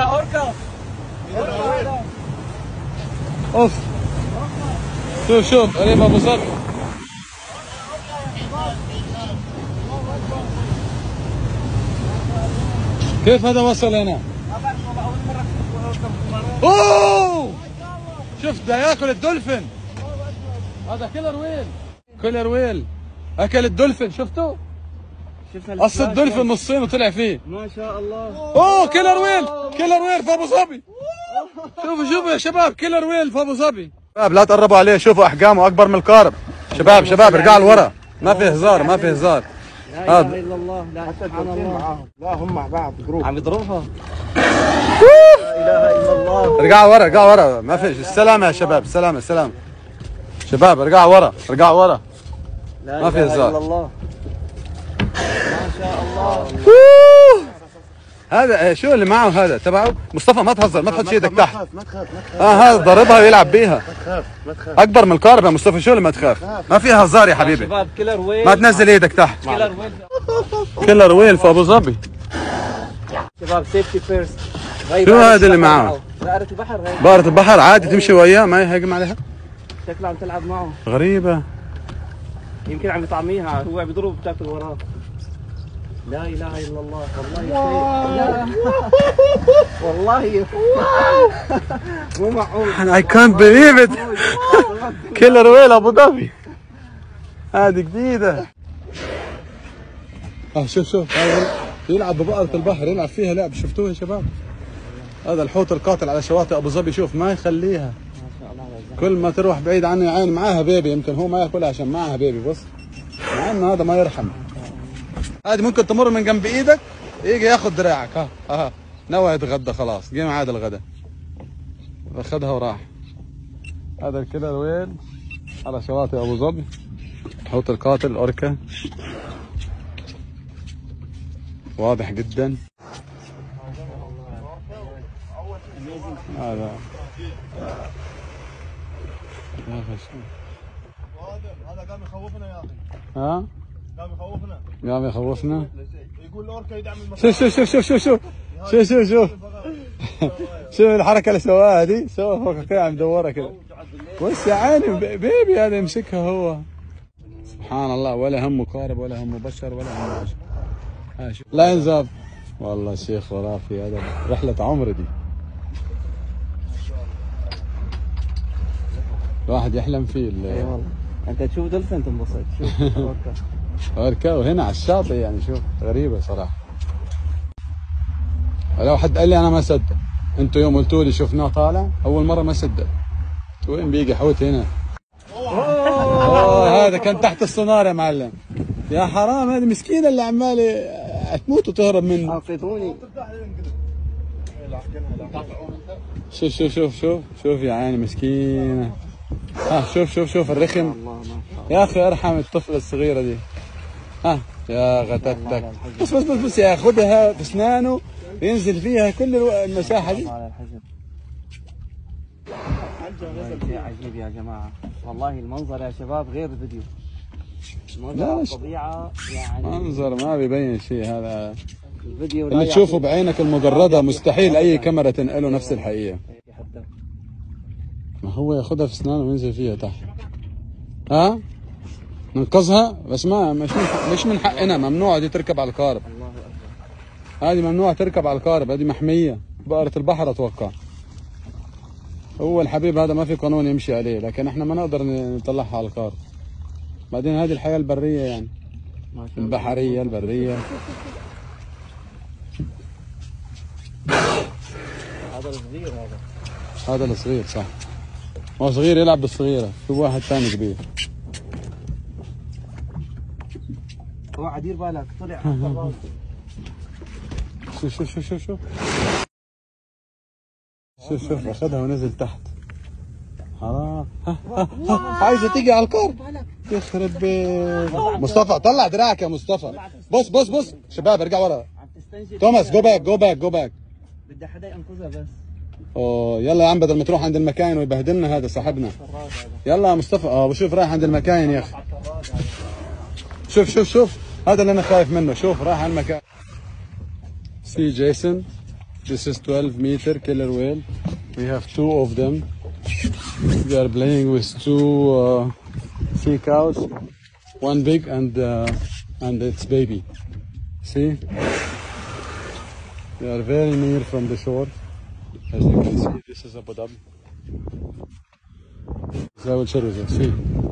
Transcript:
اوركا. اوف شوف قريب ابو ظبي. كيف هذا وصل هنا؟ اوه شفت ده ياكل الدولفين. هذا كيلر ويل. كيلر ويل اكل الدولفين. شفته؟ قص الدولفين نصين وطلع فيه. ما شاء الله. اوه كيلر ويل. كيلر ويل في ابو ظبي. شوفوا يا شباب كيلر ويل في ابو ظبي. شباب لا تقربوا عليه. شوفوا احجامه اكبر من القارب. شباب ارجعوا لورا. ما في هزار. لا اله الا الله. لا سبحان الله. لا هم مع بعض جروب عم يضربها. لا اله الا الله. ارجعوا ورا. ما فيش. السلامة يا شباب. السلامة. شباب ارجعوا ورا. ما في هزار. لا اله الا الله. ما شاء الله. هذا شو اللي معه هذا تبعه؟ مصطفى ما تهزر. ما تحط ايدك تحت. ما تخاف هذا ضربها ويلعب بيها. ما تخاف اكبر من القارب يا مصطفى. شو اللي ما تخاف؟ ما فيها هزار يا حبيبي. شباب كيلر ويل. ما تنزل ايدك تحت. كيلر ويل. كيلر ويل في ابو ظبي. شباب سيفتي فيرست. شو هذا اللي معه؟ بقرة البحر. هي بقرة البحر عادي تمشي وياه ما يهاجم عليها. شكلها عم تلعب معه. غريبة. يمكن عم يطعميها. هو عم يضرب بتاكل وراه. لا اله الا الله. والله والله مو معقول. I can't believe it. كيلر ويل ابو ظبي. هذه جديدة. شوف هذا يلعب ببقرة البحر. يلعب فيها لعب. شفتوه يا شباب؟ هذا الحوت القاتل على شواطئ ابو ظبي. شوف ما يخليها. كل ما تروح بعيد عنه يا عين. معاها بيبي. يمكن هو ما ياكلها عشان معاها بيبي. بص مع انه هذا ما يرحم. هذه ممكن تمر من جنب ايدك يجي ياخذ دراعك. ها نوى يتغدى خلاص. جه ميعاد الغداء اخذها وراح. هذا الكيلر ويل على شواطئ ابو ظبي. الحوت القاتل اوركا واضح جدا. هذا قام يخوفنا يا اخي. ها قام يخوفنا. يقول الاوركا يدعم المسار. شوف الحركة اللي سواها دي. سواها فوق كده عم يدورها كده. بص يا عيني بيبي هذا يمسكها هو. سبحان الله. ولا همه قارب ولا همه بشر ولا همه بشر. لا ينزاب والله شيخ خرافي. هذا رحلة عمر دي. الواحد يحلم فيه. اي والله. انت تشوف دولفين تنبسط. شوف اوركا وهنا على الشاطئ. يعني شوف غريبة صراحة. لو حد قال لي انا ما صدق. انتوا يوم قلتوا لي شفناه طالع اول مرة ما صدق. وين بيجي حوت هنا؟ هذا كان تحت السونار يا معلم. يا حرام. هذه مسكينة اللي عمالة تموت وتهرب منه. انقذوني. شوف يا عيني مسكينة. شوف الرخم. يا اخي ارحم الطفلة الصغيرة دي. يا غتتك. بس ياخذها باسنانه ينزل فيها كل المساحة دي. عجيب يا جماعة. والله المنظر يا شباب غير الفيديو. منظر الطبيعة يعني. منظر ما بيبين شيء. هذا الفيديو اللي تشوفه بعينك المجردة مستحيل اي كاميرا تنقله نفس الحقيقة. ما هو ياخذها في اسنانه وينزل فيها تحت. ننقذها بس ما مش من حقنا. ممنوع دي تركب على القارب. هذه ممنوع تركب على القارب. هذه محمية. بقرة البحر اتوقع. هو الحبيب هذا ما في قانون يمشي عليه. لكن احنا ما نقدر نطلعها على القارب. بعدين هذه الحياة البرية يعني. البحرية البرية. هذا الصغير. هذا الصغير صح. هو صغير يلعب بالصغيرة. في واحد ثاني كبير. هو عدير بالك طلع. شوف اخذها ونزل تحت. حرام. عايزة تيجي على القارب. يخرب بيت. مصطفى طلع دراعك يا مصطفى. بص شباب ارجع ورا. توماس جو باك. بدي حدا ينقذها بس. يلا يا عم بدل ما تروح عند المكاين ويبهدلنا هذا صاحبنا. يلا يا مصطفى. بشوف رايح عند المكاين يا اخي. شوف هذا اللي انا خايف منه. شوف رايح على المكان. سي جيسون This is 12-meter killer whale. We have 2 of them. We are playing with 2 sea cows, one big and its baby. See? We are very near from the shore. As you can see, this is Abu Dhabi. زاوية شرزة. See?